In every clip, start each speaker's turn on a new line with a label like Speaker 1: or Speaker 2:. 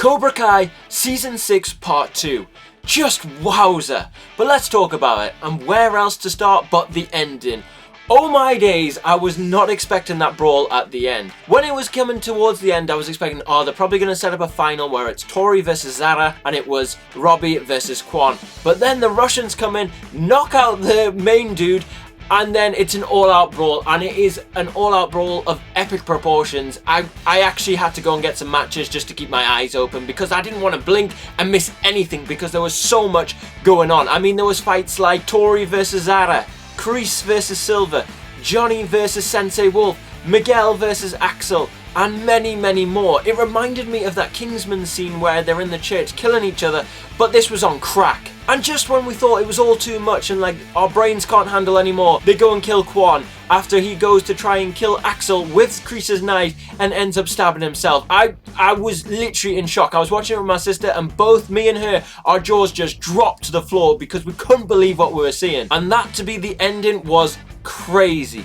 Speaker 1: Cobra Kai Season 6 Part 2. Just wowza! But let's talk about it, and where else to start but the ending. Oh my days, I was not expecting that brawl at the end. When it was coming towards the end, I was expecting, they're probably going to set up a final where it's Tori versus Zara, and it was Robbie versus Kwon. But then the Russians come in, knock out the main dude, and then it's an all-out brawl, and it is an all-out brawl of epic proportions. I actually had to go and get some matches just to keep my eyes open because I didn't want to blink and miss anything because there was so much going on. I mean, there was fights like Tori versus Zara, Kreese versus Silver, Johnny versus Sensei Wolf, Miguel versus Axel, and many, many more. It reminded me of that Kingsman scene where they're in the church killing each other, but this was on crack. And just when we thought it was all too much and like our brains can't handle anymore, they go and kill Kwon after he goes to try and kill Axel with Kreese's knife and ends up stabbing himself. I was literally in shock. I was watching it with my sister and both me and her, our jaws just dropped to the floor because we couldn't believe what we were seeing. And that to be the ending was crazy.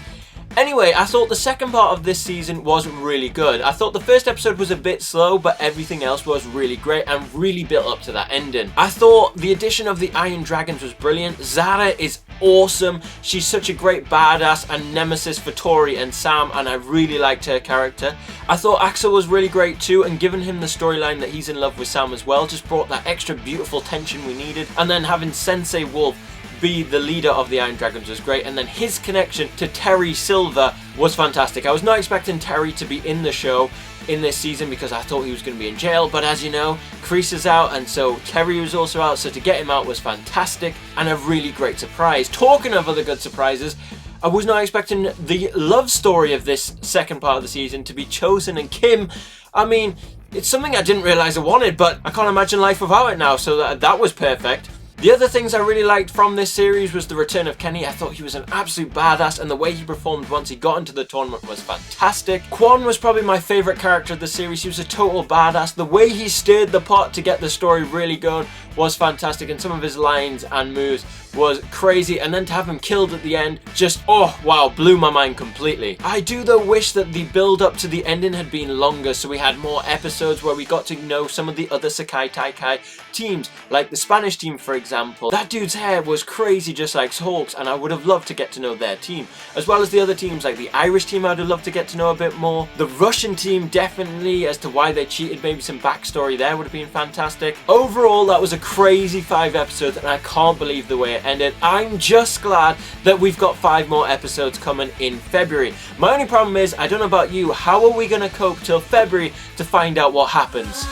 Speaker 1: Anyway, I thought the second part of this season was really good. I thought the first episode was a bit slow, but everything else was really great and really built up to that ending. I thought the addition of the Iron Dragons was brilliant. Zara is awesome. She's such a great badass and nemesis for Tori and Sam, and I really liked her character. I thought Axel was really great too, and giving him the storyline that he's in love with Sam as well just brought that extra beautiful tension we needed. And then having Sensei Wolf be the leader of the Iron Dragons was great, and then his connection to Terry Silver was fantastic. I was not expecting Terry to be in the show in this season because I thought he was going to be in jail, but as you know, Kreese is out and so Terry was also out, so to get him out was fantastic and a really great surprise. Talking of other good surprises, I was not expecting the love story of this second part of the season to be Chosen and Kim. I mean, it's something I didn't realise I wanted, but I can't imagine life without it now, so that was perfect. The other things I really liked from this series was the return of Kenny. I thought he was an absolute badass and the way he performed once he got into the tournament was fantastic. Kwon was probably my favourite character of the series. He was a total badass. The way he stirred the pot to get the story really going was fantastic, and some of his lines and moves was crazy, and then to have him killed at the end just, oh wow, blew my mind completely. I do though wish that the build up to the ending had been longer, so we had more episodes where we got to know some of the other Sekai Taikai teams, like the Spanish team for example. That dude's hair was crazy just like Hulk's, and I would have loved to get to know their team, as well as the other teams like the Irish team. I'd have loved to get to know a bit more. The Russian team definitely, as to why they cheated, maybe some backstory there would have been fantastic. Overall, that was a crazy 5 episodes and I can't believe the way it ended. I'm just glad that we've got 5 more episodes coming in February. My only problem is, I don't know about you, how are we going to cope till February to find out what happens?